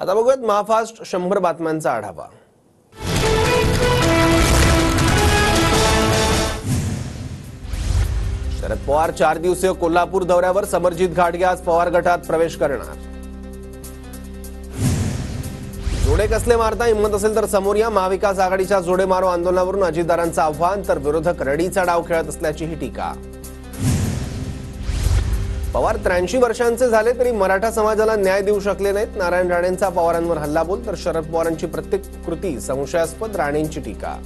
आता बघूयात महाफास्ट 100 बातम्यांचा आढावा। शरद पवार 4 दिवसीय कोल्हापूर दौऱ्यावर समरजित घाटगे आज पवार गटात प्रवेश करणार। जोडे कसले मारता हिंमत असेल तर समोर या। महाविकास आघाडीच्या जोडे मारो आंदोलनावरून अजितदारांचं आव्हान, तर विरोधक रडीचा डाव खेळत असल्याची ही टीका। पवार 83 वर्षांचे झाले तरी मराठा समाजाला न्याय देऊ शकले नाहीत। नारायण राणेंचा पवारांवर हल्लाबोल, तर शरद पवारांची प्रत्येक कृती संशयास्पद, राणेंची टीका।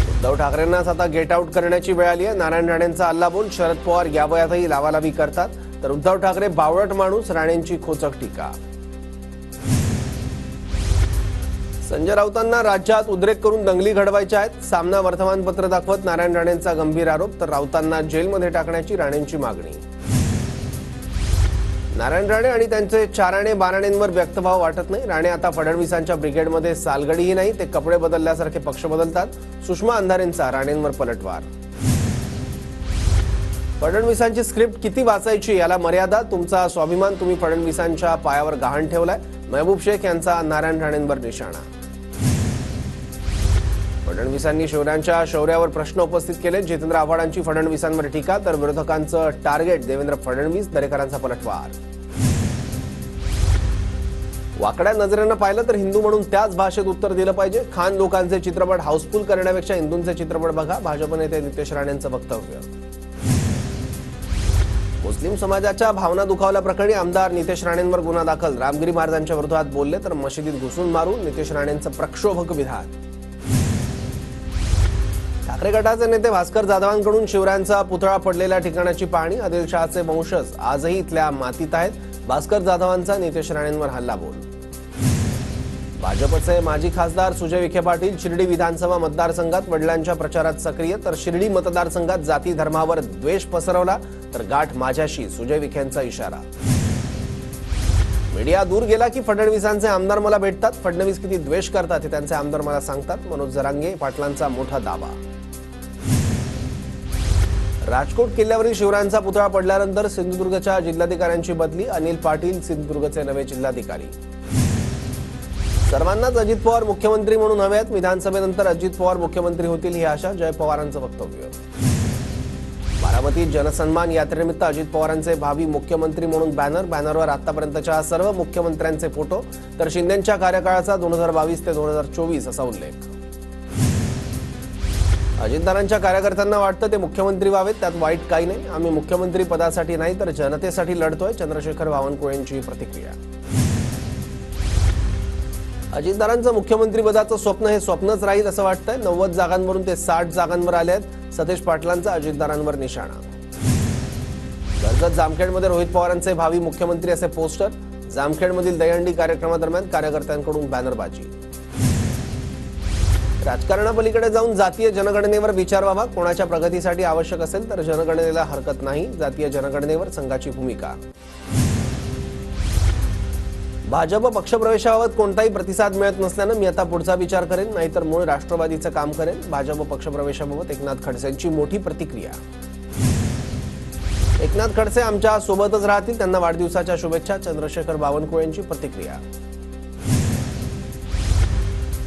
उद्धव ठाकरेंनाच आता गेट आउट करण्याची वेळ आली आहे। नारायण राणेंचा हल्लाबोल, शरद पवार या वयातही लावालावी करतात, तर उद्धव ठाकरे बावळट माणूस, राणेंची खोचक टीका। संजय राऊतांना राज्यात उद्रेक करून दंगली घडवायच्या आहेत। सामना वर्तमानपत्र दाखवत नारायण राणेंचा गंभीर आरोप, तर राऊतांना जेलमध्ये टाकण्याची राणेंची मागणी। नारायण राणे आणि त्यांचे चाराणे बाराणेंवर व्यक्तभाव वाटत नाही। राणे आता फडणवीसांच्या ब्रिगेडमध्ये सालगडीही नाही, ते कपडे बदलल्यासारखे पक्ष बदलतात। सुषमा अंधारेंचा राणेंवर पलटवार। फडणवीसांची स्क्रिप्ट किती वाचायची याला मर्यादा, तुमचा स्वाभिमान तुम्ही फडणवीसांच्या पायावर गहाण ठेवलाय। महबूब शेख यांचा नारायण राणेंवर निशाणा। फडणवीसांनी शौर्यांच्या शौर्यावर प्रश्न उपस्थित केले। जितेंद्र आव्हाडांची फडणवीसांवर टीका, तर विरोधकांचं टार्गेट देवेंद्र फडणवीस, दरेकरांचा पलटवार। वाकड्या नजरेनं पाहिलं तर हिंदू म्हणून त्याच भाषेत उत्तर दिलं पाहिजे। खान लोकांचे चित्रपट हाऊसफुल करण्यापेक्षा हिंदूंचे चित्रपट बघा, भाजप नेते नितेश राणेंचं वक्तव्य। मुस्लिम समाजाच्या भावना दुखावल्याप्रकरणी आमदार नितेश राणेंवर गुन्हा दाखल। रामगिरी महाराजांच्या विरोधात बोलले तर मशिदीत घुसून मारू, नितेश राणेंचं प्रक्षोभक विधान। ठाकरे गटाचे नेते भास्कर जाधवांकडून शिवरायांचा पुतळा पडलेल्या ठिकाणाची पाहणी। आदिलशहाचे वंशज आजही इथल्या मातीत आहेत। भास्कर जाधवांचा नितेश राणेंवर हल्लाबोल। भाजपचे माजी खासदार सुजय विखे पाटील शिर्डी विधानसभा मतदारसंघात वडिलांच्या प्रचारात सक्रिय, तर शिर्डी मतदारसंघात जाती धर्मावर द्वेष पसरवला तर गाठ माझ्याशी, सुजय विखेंचा इशारा। मीडिया दूर गेला की फडणवीसांचे आमदार मला भेटतात, फडणवीस किती द्वेष करतात हे त्यांचे आमदार मला सांगतात, मनोज जरांगे पाटलांचा मोठा दावा। राजकोट किल्ल्यावरील शिवरायांचा पुतळा पडल्यानंतर सिंधुदुर्गच्या जिल्हाधिकाऱ्यांची बदली, अनिल पाटील सिंधुदुर्गचे नवे जिल्हाधिकारी। सर्वांनाच अजित पवार मुख्यमंत्री म्हणून हवे आहेत, विधानसभेनंतर अजित पवार मुख्यमंत्री होतील ही आशा, जय पवारांचं वक्तव्य। बारामतीत जनसन्मान यात्रेनिमित्त अजित पवारांचे भावी मुख्यमंत्री म्हणून बॅनरवर आतापर्यंतच्या सर्व मुख्यमंत्र्यांचे फोटो, तर शिंदेंच्या कार्यकाळाचा 2022 ते 2024 असा उल्लेख। अजितदारांच्या कार्यकर्त्यांना वाटतं ते मुख्यमंत्री व्हावेत, त्यात वाईट काही नाही। आम्ही मुख्यमंत्री पदासाठी नाही तर जनतेसाठी लढतोय, चंद्रशेखर बावनकुळेंची प्रतिक्रिया। अजितदारांचं मुख्यमंत्री पदाचं स्वप्न हे स्वप्नच राहील असं वाटतंय। 90 जागांवरून ते 60 जागांवर आले आहेत। सतेज पाटलांचा अजितदारांवर निशाणा। कर्जत जामखेडमध्ये रोहित पवारांचे भावी मुख्यमंत्री असे पोस्टर। जामखेडमधील दहीहंडी कार्यक्रमादरम्यान कार्यकर्त्यांकडून बॅनरबाजी। राजकारणापलीकडे जाऊन जातीय जनगणनेवर विचार व्हावा, कोणाच्या प्रगतीसाठी आवश्यक असेल तर जनगणनेला हरकत नाही, जातीय जनगणनेवर संघाची भूमिका। भाजप पक्षप्रवेशाबाबत कोणताही प्रतिसाद मिळत नसल्यानं मी आता पुढचा विचार करेन, नाहीतर मूळ राष्ट्रवादीचं काम करेन। भाजप पक्षप्रवेशाबाबत एकनाथ खडसेंची मोठी प्रतिक्रिया। एकनाथ खडसे आमच्या सोबतच राहतील, त्यांना वाढदिवसाच्या शुभेच्छा, चंद्रशेखर बावनकुळेंची प्रतिक्रिया।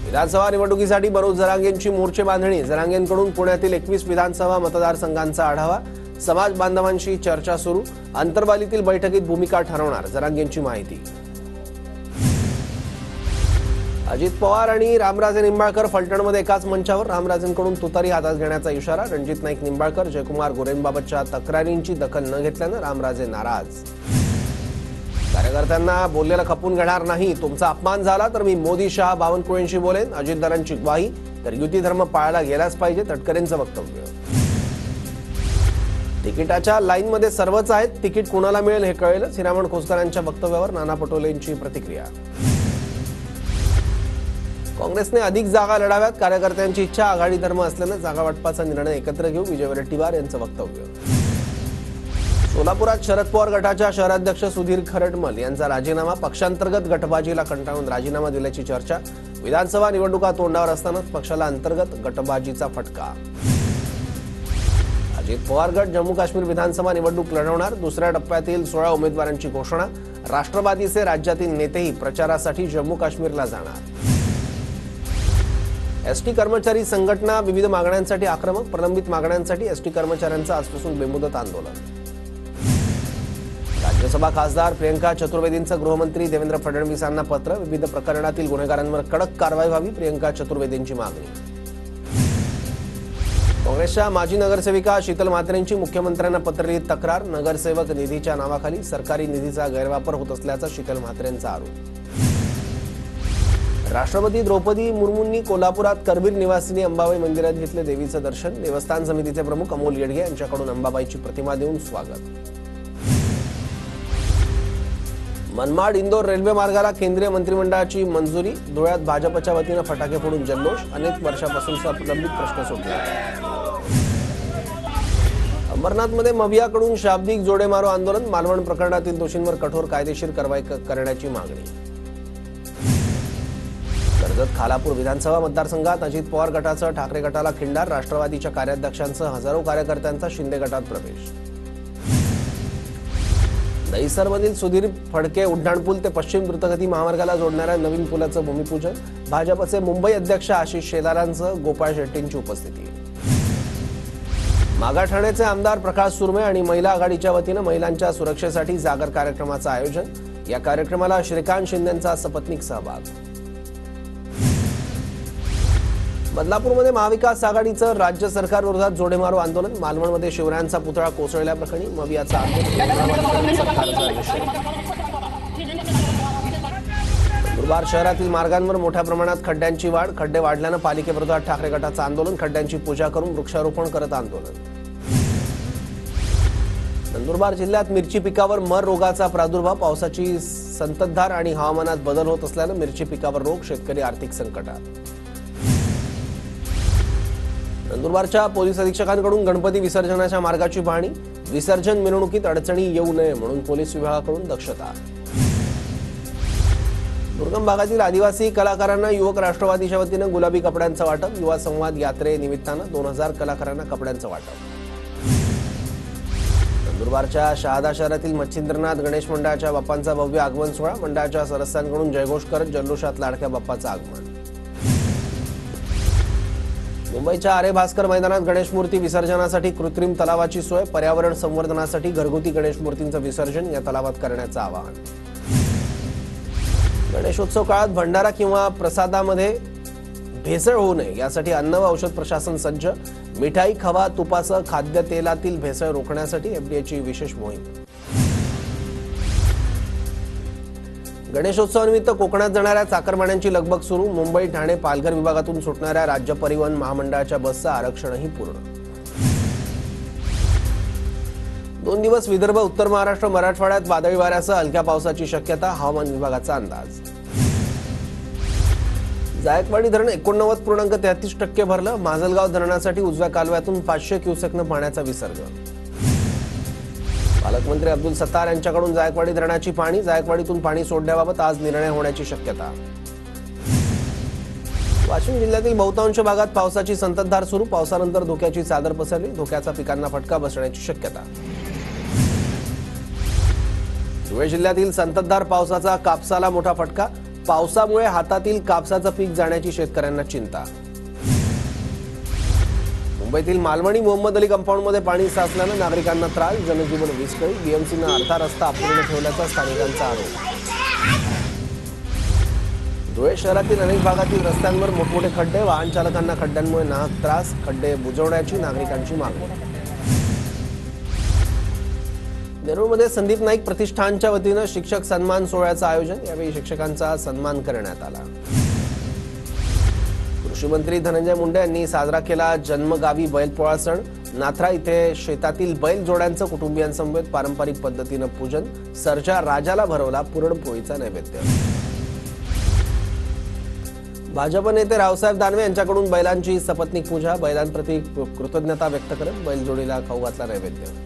विधानसभा निवडणुकीसाठी मनोज जरांगेंची मोर्चे बांधणी। जरांगेंकडून पुण्यातील 21 विधानसभा मतदारसंघांचा आढावा, समाज बांधवांशी चर्चा सुरू, अंतर्वालीतील बैठकीत भूमिका ठरवणार, जरांगेंची माहिती। अजित पवार आणि रामराजे निंबाळकर फलटणमध्ये एकाच मंचावर, रामराजेंकडून तुतारी हातात घेण्याचा इशारा। रणजित नाईक निंबाळकर जयकुमार गोरेंबाबतच्या तक्रारींची दखल न घेतल्यानं रामराजे नाराज। कार्यकर्त्यांना बोललेलं खपून घेणार नाही, तुमचा अपमान झाला तर मी मोदी शहा बावनकुळेंशी बोलेन, अजितदारांची ग्वाही, तर युती धर्म पाळला गेलाच पाहिजे, तटकरेंचं वक्तव्य। तिकिटाच्या लाईनमध्ये सर्वच आहेत, तिकीट कुणाला मिळेल हे कळेलच, हिरामण खोसकरांच्या वक्तव्यावर नाना पटोलेंची प्रतिक्रिया। काँग्रेसने अधिक जागा लढाव्यात, कार्यकर्त्यांची इच्छा, आघाडी धर्म असल्यानं जागा वाटपाचा निर्णय एकत्र घेऊ, विजय वडेट्टीवार यांचं वक्तव्य। सोलापुरात शरद पवार गटाच्या शहराध्यक्ष सुधीर खरटमल यांचा राजीनामा, पक्षांतर्गत गटबाजीला कंटाळून राजीनामा दिल्याची चर्चा। विधानसभा निवडणुका तोंडावर असतानाच पक्षाला अंतर्गत गटबाजीचा फटका। अजित पवार गट जम्मू काश्मीर विधानसभा निवडणूक लढवणार, दुसऱ्या टप्प्यातील 16 उमेदवारांची घोषणा। राष्ट्रवादीचे राज्यातील नेतेही प्रचारासाठी जम्मू काश्मीरला जाणार. एसटी कर्मचारी संघटना विविध मागण्यांसाठी आक्रमक. प्रलंबित मागण्यांसाठी एसटी कर्मचाऱ्यांचं आजपासून बेमुदत आंदोलन. राज्यसभा खासदार प्रियंका चतुर्वेदींचं गृहमंत्री देवेंद्र फडणवीसांना पत्र. विविध प्रकरणातील गुन्हेगारांवर कडक कारवाई व्हावी, प्रियंका चतुर्वेदींची मागणी. काँग्रेसच्या माजी नगरसेविका शीतल म्हात्रेंची मुख्यमंत्र्यांना पत्र लिहित तक्रार. नगरसेवक निधीच्या नावाखाली सरकारी निधीचा गैरवापर होत असल्याचा शीतल म्हात्रेंचा आरोप. राष्ट्रपती द्रौपदी मुर्मूंनी कोल्हापुरात करवीर निवासिनी अंबाबाई मंदिरात घेतले देवीचं दर्शन. देवस्थान समितीचे प्रमुख अमोल येडगे यांच्याकडून अंबाबाईची प्रतिमा देऊन स्वागत. मनमाड इंदोर रेल्वे मार्गाला केंद्रीय मंत्रिमंडळाची मंजुरी. धुळ्यात भाजपच्या वतीनं फटाके फोडून जल्लोष. अनेक वर्षापासूनचा प्रलंबित प्रश्न सुटला. अंबरनाथमध्ये मवियाकडून शाब्दिक जोडेमारो आंदोलन. मालवण प्रकरणातील दोषींवर कठोर कायदेशीर कारवाई करण्याची मागणी. कर्जत खालापूर विधानसभा मतदारसंघात अजित पवार गटासह ठाकरे गटाला खिंडार. राष्ट्रवादीच्या कार्याध्यक्षांसह हजारो कार्यकर्त्यांचा शिंदे गटात प्रवेश. दहिसरमधील सुधीर फडके उड्डाणपूल ते पश्चिम द्रुतगती महामार्गाला जोडणाऱ्या नवीन पुलाचं भूमिपूजन. भाजपचे मुंबई अध्यक्ष आशिष शेलारांसह गोपाळ शेट्टींची उपस्थिती. मागाठाण्याचे आमदार प्रकाश सुरमे आणि महिला आघाडीच्या वतीनं महिलांच्या सुरक्षेसाठी जागर कार्यक्रमाचं आयोजन. या कार्यक्रमाला श्रीकांत शिंदेंचा सपत्नीक सहभाग. बदलापूरमध्ये महाविकास आघाडीचं राज्य सरकारविरोधात जोडेमारो आंदोलन. मालवणमध्ये शिवरायांचा पुतळा कोसळल्याप्रकरणी मवियाचं आंदोलन. नंदुरबार शहरातील मार्गांवर मोठ्या प्रमाणात खड्ड्यांची वाढ. खड्डे वाढल्यानं पालिकेविरोधात ठाकरे गटाचं आंदोलन. खड्ड्यांची पूजा करून वृक्षारोपण करत आंदोलन. नंदुरबार जिल्ह्यात मिरची पिकावर मर रोगाचा प्रादुर्भाव. पावसाची संततधार आणि हवामानात बदल होत असल्यानं मिरची पिकावर रोग. शेतकरी आर्थिक संकटात. नंदुरबारच्या पोलीस अधीक्षकांकडून गणपती विसर्जनाच्या मार्गाची पाहणी. विसर्जन मिरवणुकीत अडचणी येऊ नये म्हणून पोलीस विभागाकडून दक्षता. दुर्गम भागातील आदिवासी कलाकारांना युवक राष्ट्रवादीच्या वतीनं गुलाबी कपड्यांचं वाटप. युवा संवाद यात्रेनिमित्तानं 2000 कलाकारांना कपड्यांचं वाटप. नंदुरबारच्या शहादा शहरातील मच्छिंद्रनाथ गणेश मंडळाच्या बाप्पांचा भव्य आगमन सोहळा. मंडळाच्या सदस्यांकडून जयघोष करत जल्लोषात लाडक्या बाप्पाचं आगमन. मुंबईच्या आरे भास्कर मैदानात गणेश मूर्ती विसर्जनासाठी कृत्रिम तलावाची सोय. पर्यावरण संवर्धनासाठी घरगुती गणेश मूर्तींचं विसर्जन या तलावात करण्याचं आवाहन. गणेशोत्सव काळात भंडारा किंवा प्रसादामध्ये भेसळ होऊ नये यासाठी अन्न व औषध प्रशासन सज्ज. मिठाई, खवा, तुपासह खाद्यतेलातील भेसळ रोखण्यासाठी एफडीएची विशेष मोहीम. गणेशोत्सवानिमित्त कोकणात जाणाऱ्या चाकरमान्यांची लगबग सुरू. मुंबई, ठाणे, पालघर विभागातून सुटणाऱ्या राज्य परिवहन महामंडळाच्या बसचं आरक्षणही पूर्ण. 2 दिवस विदर्भ, उत्तर महाराष्ट्र, मराठवाड्यात वादळी वाऱ्यासह हलक्या पावसाची शक्यता. हवामान विभागाचा अंदाज. जायकवाडी धरण 89.33% भरलं. माजलगाव धरणासाठी उजव्या कालव्यातून 500 क्युसेकनं पाण्याचा विसर्ग. पालकमंत्री अब्दुल सत्तार यांच्याकडून जायकवाडी धरणाची पाहणी. जायकवाडीतून पाणी सोडण्याबाबत आज निर्णय होण्याची शक्यता. वाशिम जिल्ह्यातील बहुतांश भागात पावसाची संततधार सुरू. पावसानंतर धोक्याची चादर पसरली. धोक्याचा पिकांना फटका बसण्याची शक्यता. धुळे जिल्ह्यातील संततधार पावसाचा कापसाला मोठा फटका. पावसामुळे हातातील कापसाचं पीक जाण्याची शेतकऱ्यांना चिंता. मुंबईतील मालवणी मोहम्मद अली कंपाऊंडमध्ये पाणी साचल्यानं नागरिकांना त्रास. जनजीवन विस्कळीत. बीएमसीनं अर्धा रस्ता अपूर्ण ठेवल्याचा स्थानिकांचा आरोप. धुळे शहरातील अनेक भागातील रस्त्यांवर मोठमोठे खड्डे. वाहन चालकांना खड्ड्यांमुळे नाहक त्रास. खड्डे बुजवण्याची नागरिकांची मागणी. नेरूळमध्ये संदीप नाईक प्रतिष्ठानच्या वतीनं शिक्षक सन्मान सोहळ्याचं आयोजन. यावेळी शिक्षकांचा सन्मान करण्यात आला. कृषी मंत्री धनंजय मुंडे यांनी साजरा केला जन्मगावी बैलपोळा सण. नाथरा इथे शेतातील बैल जोड्यांचं कुटुंबियांसमवेत पारंपरिक पद्धतीनं पूजन. सर्जा राजाला भरवला पुरणपोळीचा नैवेद्य. भाजप नेते रावसाहेब दानवे यांच्याकडून बैलांची सपत्नीक पूजा. बैलांप्रती कृतज्ञता व्यक्त करत बैलजोडीला खाऊ घातला नैवेद्य.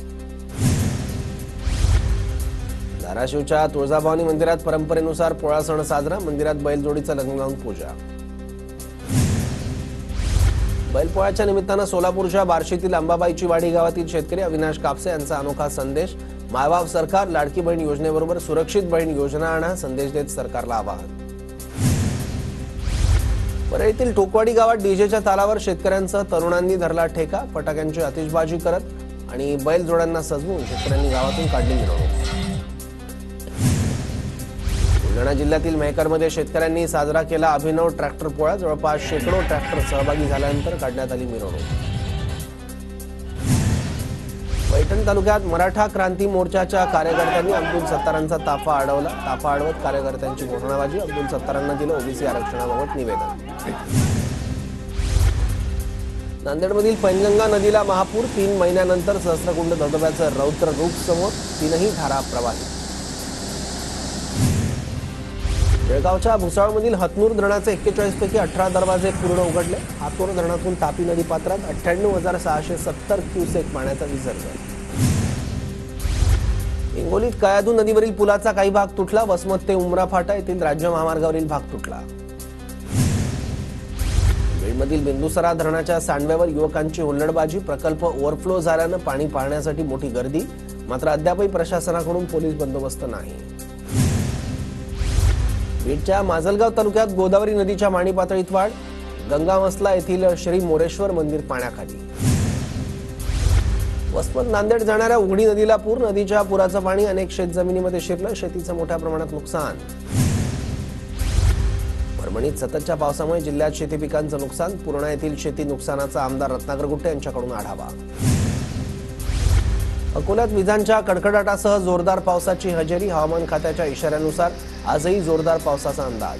धाराशिवच्या तुळजाभवानी मंदिरात परंपरेनुसार पोळा सण साजरा. मंदिरात बैलजोडीचं लग्न लावून पूजा. बैलपोळ्याच्या निमित्तानं सोलापूरच्या बार्शीतील अंबाबाईची वाडी गावातील शेतकरी अविनाश कापसे यांचा अनोखा संदेश. मायबाप सरकार लाडकी बहीण योजनेबरोबर सुरक्षित बहीण योजना आणा संदेश देत सरकारला आवाहन. परळीतील टोकवाडी गावात डीजेच्या तालावर शेतकऱ्यांसह तरुणांनी धरला ठेका. फटाक्यांची आतिषबाजी करत आणि बैलजोड्यांना सजवून शेतकऱ्यांनी गावातून काढली मिरवणूक. बुलढाणा जिल्ह्यातील मेहकरमध्ये शेतकऱ्यांनी साजरा केला अभिनव ट्रॅक्टर पोळा. जवळपास शेकडो ट्रॅक्टर सहभागी झाल्यानंतर काढण्यात आली मिरवणूक. पैठण तालुक्यात मराठा क्रांती मोर्चाच्या कार्यकर्त्यांनी अब्दुल सत्तारांचा ताफा अडवला. ताफा अडवत कार्यकर्त्यांची घोषणाबाजी. अब्दुल सत्तारांना दिलं ओबीसी आरक्षणाबाबत निवेदन. नांदेडमधील पैनगंगा नदीला महापूर. 3 महिन्यानंतर सहस्त्रकुंड धबधब्याचं रौद्र रूप समोर. 3ही धारा प्रवाहित. बेळगावच्या भुसावळमधील हतनूर धरणाचे 41 पैकी 18 दरवाजे पूर्ण उघडले. हातोर धरणातून तापी नदी पात्रात 98,670 क्युसेक पाण्याचा विसर्ग. हिंगोलीत कयाधू नदीवरील पुलाचा काही भाग तुटला. वसमत ते उमरा फाटा येथील राज्य महामार्गावरील भाग तुटला. बीडमधील बिंदुसरा धरणाच्या सांडव्यावर युवकांची हुल्लडबाजी. प्रकल्प ओव्हरफ्लो झाल्यानं पाणी पाहण्यासाठी मोठी गर्दी. मात्र अद्यापही प्रशासनाकडून पोलीस बंदोबस्त नाही. बीडच्या माजलगाव तालुक्यात गोदावरी नदीच्या पाणी पातळीत वाढ. गंगामसला येथील श्री मोरेश्वर मंदिर पाण्याखाली. वसमत नांदेड जाणाऱ्या उघडी नदीला पूर. नदीच्या पुराचं पाणी अनेक शेतजमिनीमध्ये शिरलं. शेतीचं मोठ्या प्रमाणात नुकसान. परभणीत सततच्या पावसामुळे जिल्ह्यात शेती पिकांचं नुकसान. पूर्णा येथील शेती नुकसानाचा आमदार रत्नाकर गुट्टे यांच्याकडून आढावा. अकोल्यात विजांच्या कडकडाटासह जोरदार पावसाची हजेरी. हवामान खात्याच्या इशाऱ्यानुसार आजही जोरदार पावसाचा अंदाज.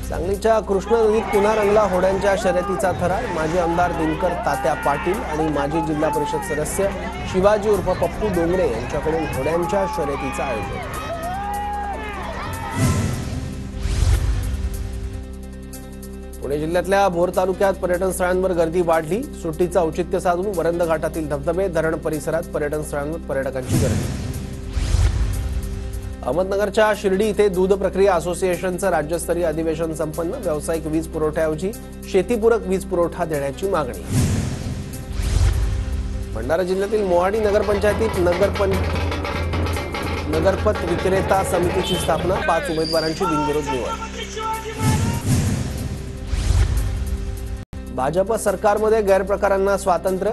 सांगलीच्या कृष्णा नदीत पुन्हा रंगला होड्यांच्या शर्यतीचा थरार. माजी आमदार दिनकर तात्या पाटील आणि माजी जिल्हा परिषद सदस्य शिवाजी उर्फ पप्पू डोंगरे यांच्याकडून होड्यांच्या शर्यतीचं आयोजन. पुणे जिल्ह्यातल्या भोर तालुक्यात पर्यटन स्थळांवर गर्दी वाढली. सुट्टीचं औचित्य साधून वरंद घाटातील धबधबे धरण परिसरात पर्यटन स्थळांवर पर्यटकांची गर्दी. अहमदनगरच्या शिर्डी इथे दूध प्रक्रिया असोसिएशनचं राज्यस्तरीय अधिवेशन संपन्न. व्यावसायिक वीज पुरवठ्याऐवजी शेतीपूरक वीज पुरवठा देण्याची मागणी. भंडारा जिल्ह्यातील मोहाडी नगरपंचायतीत नगरपथ विक्रेता समितीची स्थापना. 5 उमेदवारांची बिनविरोध निवड. भाजप सरकारमध्ये गैरप्रकारांना स्वातंत्र्य.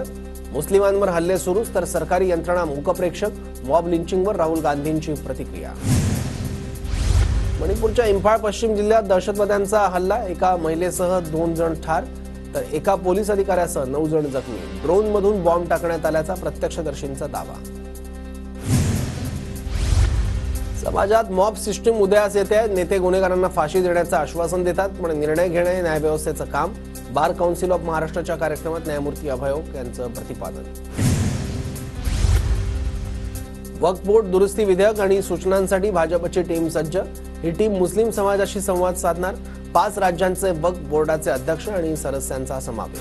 मुस्लिमांवर हल्ले सुरूच तर सरकारी यंत्रणा मूकप्रेक्षक. मॉब लिंचिंगवर राहुल गांधींची प्रतिक्रिया. मणिपूरच्या इंफाळ पश्चिम जिल्ह्यात दहशतवाद्यांचा हल्ला. एका महिलेसह 2 जण ठार तर एका पोलीस अधिकाऱ्यासह 9 जण जखमी. ड्रोनमधून बॉम्ब टाकण्यात आल्याचा प्रत्यक्षदर्शींचा दावा. समाजात मॉब सिस्टीम उदयास येते. नेते गुन्हेगारांना फाशी देण्याचं आश्वासन देतात पण निर्णय घेणे न्यायव्यवस्थेचं काम. बार काउन्सिल ऑफ महाराष्ट्राच्या कार्यक्रमात न्यायमूर्ती अभय ओक यांचं प्रतिपादन. वक्फ बोर्ड दुरुस्ती विधेयक आणि सूचनांसाठी भाजपची टीम सज्ज. ही टीम मुस्लिम समाजाशी संवाद साधणार. 5 राज्यांचे वक्फ बोर्डाचे अध्यक्ष आणि सदस्यांचा समावेश.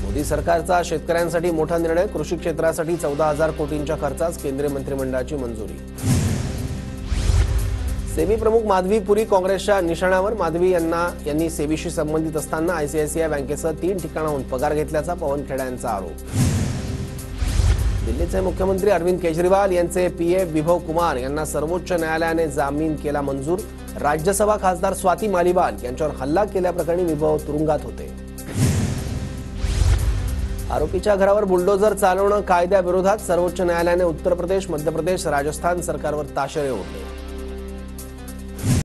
मोदी सरकारचा शेतकऱ्यांसाठी मोठा निर्णय. कृषी क्षेत्रासाठी 14,000 कोटींच्या खर्चास केंद्रीय मंत्रिमंडळाची मंजुरी. सेबी प्रमुख माधवी पुरी काँग्रेसच्या निशाणावर. माधवी यांनी सेबीशी संबंधित असताना आयसीआयसीआय बँकेसह 3 ठिकाणाहून पगार घेतल्याचा पवन खेडा यांचा आरोप. दिल्लीचे मुख्यमंत्री अरविंद केजरीवाल यांचे पीए विभव कुमार यांना सर्वोच्च न्यायालयाने जामीन केला मंजूर. राज्यसभा खासदार स्वाती मालिवाल यांच्यावर हल्ला केल्याप्रकरणी विभव तुरुंगात होते. आरोपीच्या घरावर बुलडोझर चालवणं कायद्याविरोधात. सर्वोच्च न्यायालयाने उत्तर प्रदेश, मध्य प्रदेश, राजस्थान सरकारवर ताशेरे ओढले.